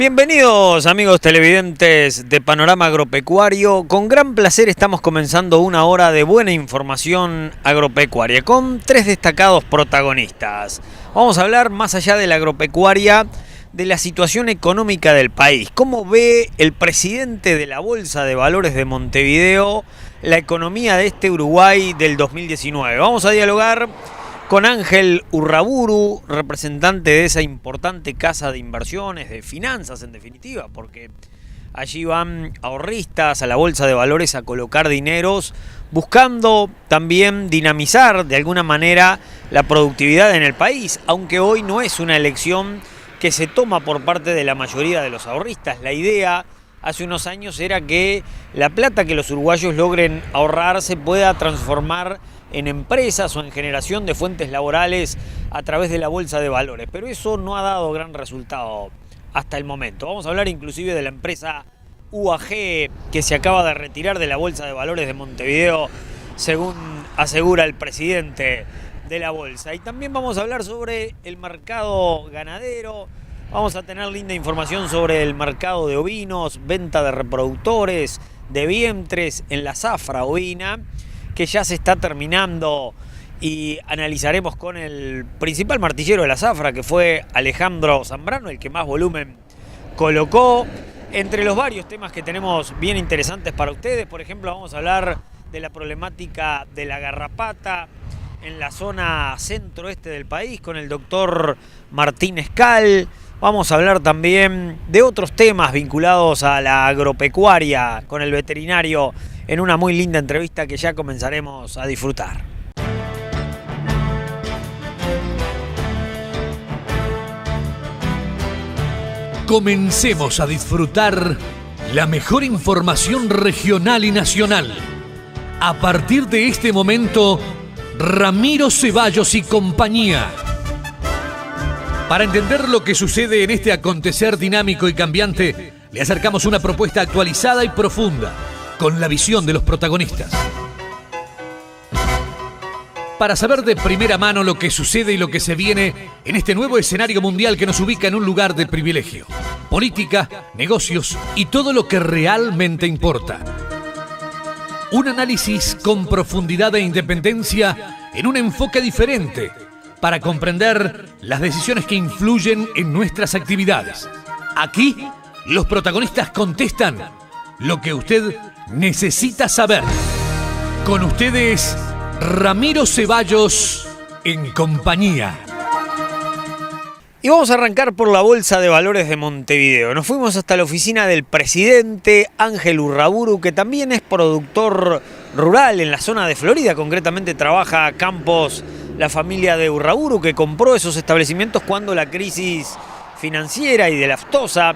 Bienvenidos amigos televidentes de Panorama Agropecuario. Con gran placer estamos comenzando una hora de buena información agropecuaria con tres destacados protagonistas. Vamos a hablar más allá de la agropecuaria, de la situación económica del país. ¿Cómo ve el presidente de la Bolsa de Valores de Montevideo la economía de este Uruguay del 2019? Vamos a dialogar con Ángel Urraburu, representante de esa importante casa de inversiones, de finanzas en definitiva, porque allí van ahorristas a la Bolsa de Valores a colocar dineros, buscando también dinamizar de alguna manera la productividad en el país, aunque hoy no es una elección que se toma por parte de la mayoría de los ahorristas. La idea hace unos años era que la plata que los uruguayos logren ahorrar se pueda transformar en empresas o en generación de fuentes laborales a través de la Bolsa de Valores. Pero eso no ha dado gran resultado hasta el momento. Vamos a hablar inclusive de la empresa UAG, que se acaba de retirar de la Bolsa de Valores de Montevideo, según asegura el presidente de la Bolsa. Y también vamos a hablar sobre el mercado ganadero. Vamos a tener linda información sobre el mercado de ovinos, venta de reproductores, de vientres en la zafra ovina, que ya se está terminando, y analizaremos con el principal martillero de la zafra, que fue Alejandro Zambrano, el que más volumen colocó. Entre los varios temas que tenemos bien interesantes para ustedes, por ejemplo, vamos a hablar de la problemática de la garrapata en la zona centro-este del país con el doctor Martín Escal. Vamos a hablar también de otros temas vinculados a la agropecuaria con el veterinario en una muy linda entrevista que ya comenzaremos a disfrutar. Comencemos a disfrutar la mejor información regional y nacional. A partir de este momento, Ramiro Ceballos y compañía. Para entender lo que sucede en este acontecer dinámico y cambiante, le acercamos una propuesta actualizada y profunda, con la visión de los protagonistas. Para saber de primera mano lo que sucede y lo que se viene en este nuevo escenario mundial que nos ubica en un lugar de privilegio. Política, negocios y todo lo que realmente importa. Un análisis con profundidad e independencia en un enfoque diferente para comprender las decisiones que influyen en nuestras actividades. Aquí, los protagonistas contestan lo que usted necesita saber. Con ustedes, Ramiro Ceballos en compañía. Y vamos a arrancar por la Bolsa de Valores de Montevideo. Nos fuimos hasta la oficina del presidente Ángel Urraburu, que también es productor rural en la zona de Florida. Concretamente trabaja a campos la familia de Urraburu, que compró esos establecimientos cuando la crisis financiera y de la aftosa,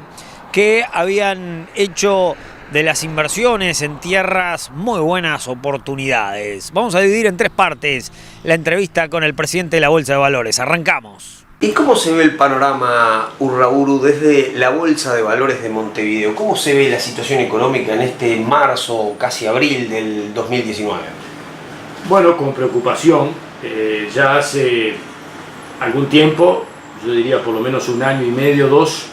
que habían hecho de las inversiones en tierras muy buenas oportunidades. Vamos a dividir en tres partes la entrevista con el presidente de la Bolsa de Valores. Arrancamos. ¿Y cómo se ve el panorama, Urraburu, desde la Bolsa de Valores de Montevideo? ¿Cómo se ve la situación económica en este marzo, casi abril del 2019? Bueno, con preocupación. Ya hace algún tiempo, yo diría por lo menos un año y medio, dos,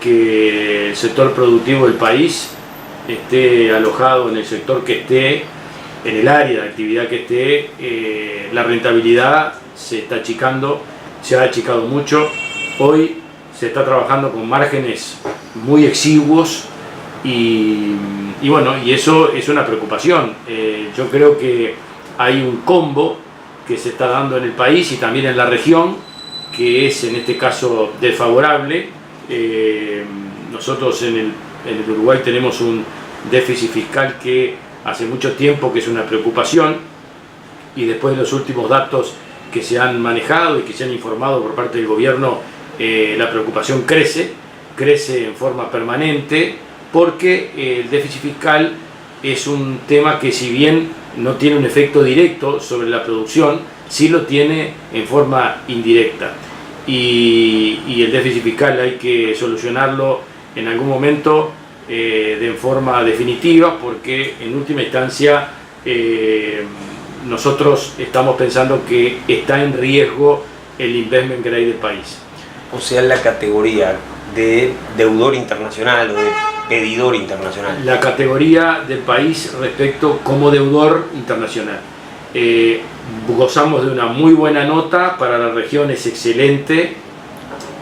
que el sector productivo del país esté alojado en el sector que esté, en el área de actividad que esté, la rentabilidad se está achicando, se ha achicado mucho. Hoy se está trabajando con márgenes muy exiguos y bueno, y eso es una preocupación. Yo creo que hay un combo que se está dando en el país y también en la región, que es en este caso desfavorable. Nosotros en el Uruguay tenemos un déficit fiscal que hace mucho tiempo que es una preocupación, y después de los últimos datos que se han manejado y que se han informado por parte del gobierno, la preocupación crece en forma permanente, porque el déficit fiscal es un tema que, si bien no tiene un efecto directo sobre la producción, sí lo tiene en forma indirecta. Y el déficit fiscal hay que solucionarlo en algún momento de forma definitiva, porque en última instancia nosotros estamos pensando que está en riesgo el investment grade del país. O sea, la categoría de deudor internacional o de pedidor internacional? La categoría del país respecto como deudor internacional. Gozamos de una muy buena nota, para la región es excelente.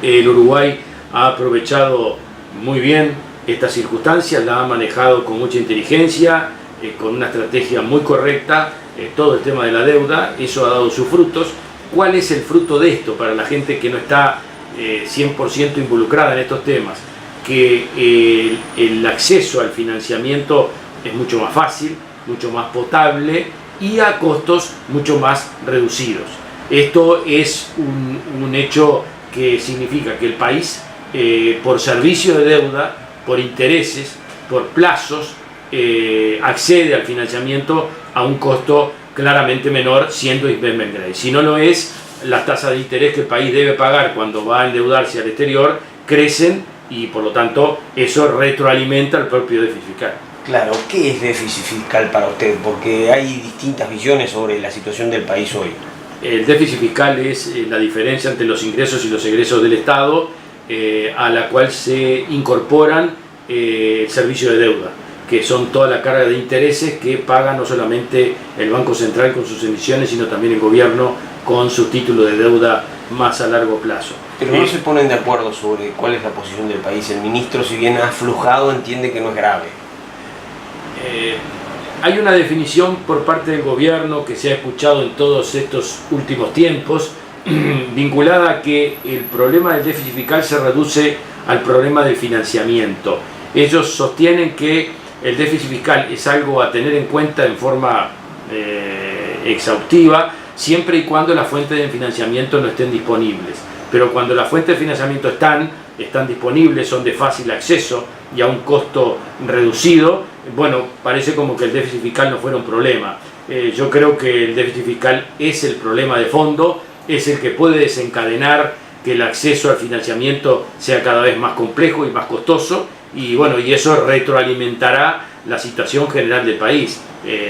El Uruguay ha aprovechado muy bien estas circunstancias, la ha manejado con mucha inteligencia, con una estrategia muy correcta, todo el tema de la deuda, eso ha dado sus frutos. ¿Cuál es el fruto de esto para la gente que no está 100% involucrada en estos temas? Que el acceso al financiamiento es mucho más fácil, mucho más potable y a costos mucho más reducidos. Esto es un hecho que significa que el país, por servicio de deuda, por intereses, por plazos, accede al financiamiento a un costo claramente menor, siendo investment grade. Si no lo es, las tasas de interés que el país debe pagar cuando va a endeudarse al exterior crecen y por lo tanto eso retroalimenta el propio déficit fiscal. Claro, ¿qué es déficit fiscal para usted? Porque hay distintas visiones sobre la situación del país hoy. El déficit fiscal es la diferencia entre los ingresos y los egresos del Estado, a la cual se incorporan el servicio de deuda, que son toda la carga de intereses que paga no solamente el Banco Central con sus emisiones, sino también el gobierno con su título de deuda más a largo plazo. Pero no se ponen de acuerdo sobre cuál es la posición del país. El ministro, si bien ha aflojado, entiende que no es grave. Hay una definición por parte del gobierno que se ha escuchado en todos estos últimos tiempos, vinculada a que el problema del déficit fiscal se reduce al problema del financiamiento. Ellos sostienen que el déficit fiscal es algo a tener en cuenta en forma exhaustiva, siempre y cuando las fuentes de financiamiento no estén disponibles. Pero cuando las fuentes de financiamiento están disponibles, son de fácil acceso y a un costo reducido, bueno, parece como que el déficit fiscal no fuera un problema. Yo creo que el déficit fiscal es el problema de fondo, es el que puede desencadenar que el acceso al financiamiento sea cada vez más complejo y más costoso, y bueno, y eso retroalimentará la situación general del país.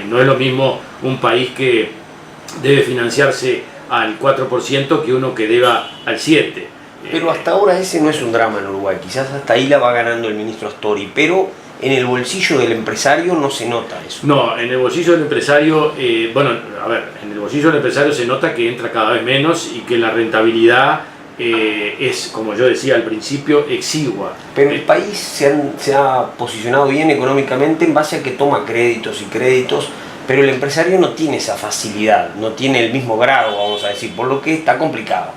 No es lo mismo un país que debe financiarse al 4% que uno que deba al 7%. Pero hasta ahora ese no es un drama en Uruguay, quizás hasta ahí la va ganando el ministro Astori, pero en el bolsillo del empresario no se nota eso. No, en el bolsillo del empresario, en el bolsillo del empresario se nota que entra cada vez menos y que la rentabilidad es, como yo decía al principio, exigua. Pero el país se ha posicionado bien económicamente en base a que toma créditos y créditos, pero el empresario no tiene esa facilidad, no tiene el mismo grado, vamos a decir, por lo que está complicado.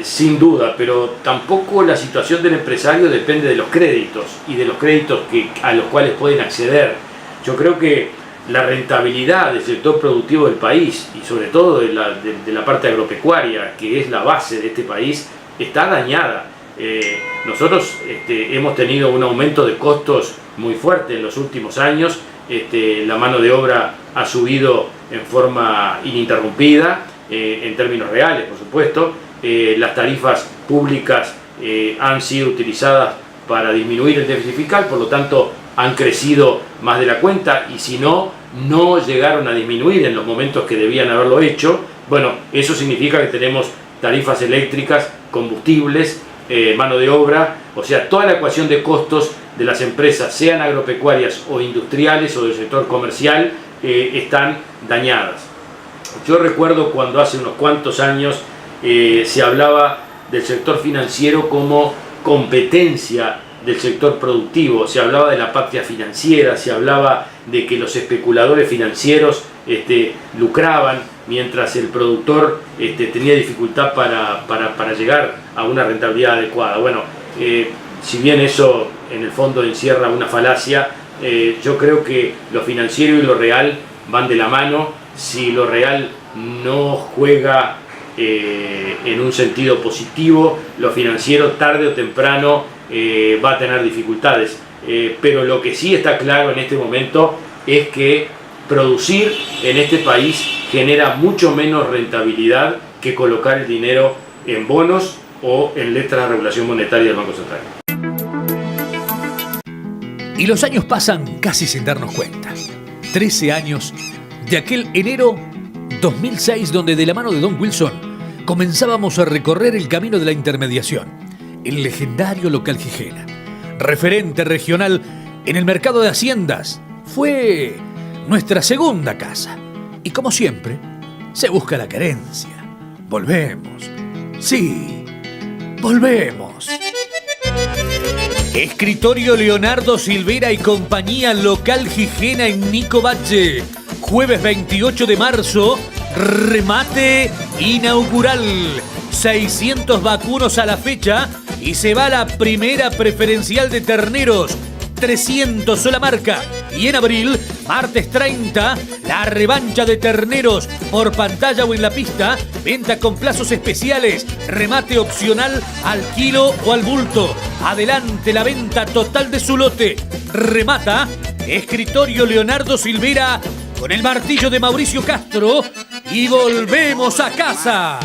Sin duda, pero tampoco la situación del empresario depende de los créditos y de los créditos a los cuales pueden acceder. Yo creo que la rentabilidad del sector productivo del país y sobre todo de la parte agropecuaria, que es la base de este país, está dañada. Nosotros hemos tenido un aumento de costos muy fuerte en los últimos años. La mano de obra ha subido en forma ininterrumpida, en términos reales, por supuesto. Las tarifas públicas han sido utilizadas para disminuir el déficit fiscal, por lo tanto han crecido más de la cuenta, y si no llegaron a disminuir en los momentos que debían haberlo hecho. Bueno, eso significa que tenemos tarifas eléctricas, combustibles, mano de obra, o sea, toda la ecuación de costos de las empresas, sean agropecuarias o industriales o del sector comercial, están dañadas. Yo recuerdo cuando hace unos cuantos años se hablaba del sector financiero como competencia del sector productivo, se hablaba de la patria financiera, se hablaba de que los especuladores financieros lucraban mientras el productor tenía dificultad para llegar a una rentabilidad adecuada. Bueno, si bien eso en el fondo encierra una falacia, yo creo que lo financiero y lo real van de la mano. Si lo real no juega en un sentido positivo, lo financiero tarde o temprano va a tener dificultades. Pero lo que sí está claro en este momento es que producir en este país genera mucho menos rentabilidad que colocar el dinero en bonos o en letras de regulación monetaria del Banco Central. Y los años pasan casi sin darnos cuenta. 13 años de aquel enero 2006, donde de la mano de Don Wilson comenzábamos a recorrer el camino de la intermediación. el legendario local Gijena, referente regional en el mercado de haciendas, fue nuestra segunda casa. Y como siempre, se busca la querencia. Volvemos. Sí, volvemos. Escritorio Leonardo Silvera y compañía, local Gijena en Nico Valle. Jueves 28 de marzo, remate inaugural. 600 vacunos a la fecha y se va la primera preferencial de terneros. 300 sola marca. Y en abril, martes 30, la revancha de terneros por pantalla o en la pista. Venta con plazos especiales. Remate opcional al kilo o al bulto. Adelante la venta total de su lote. Remata Escritorio Leonardo Silvera con el martillo de Mauricio Castro. Y volvemos a casa.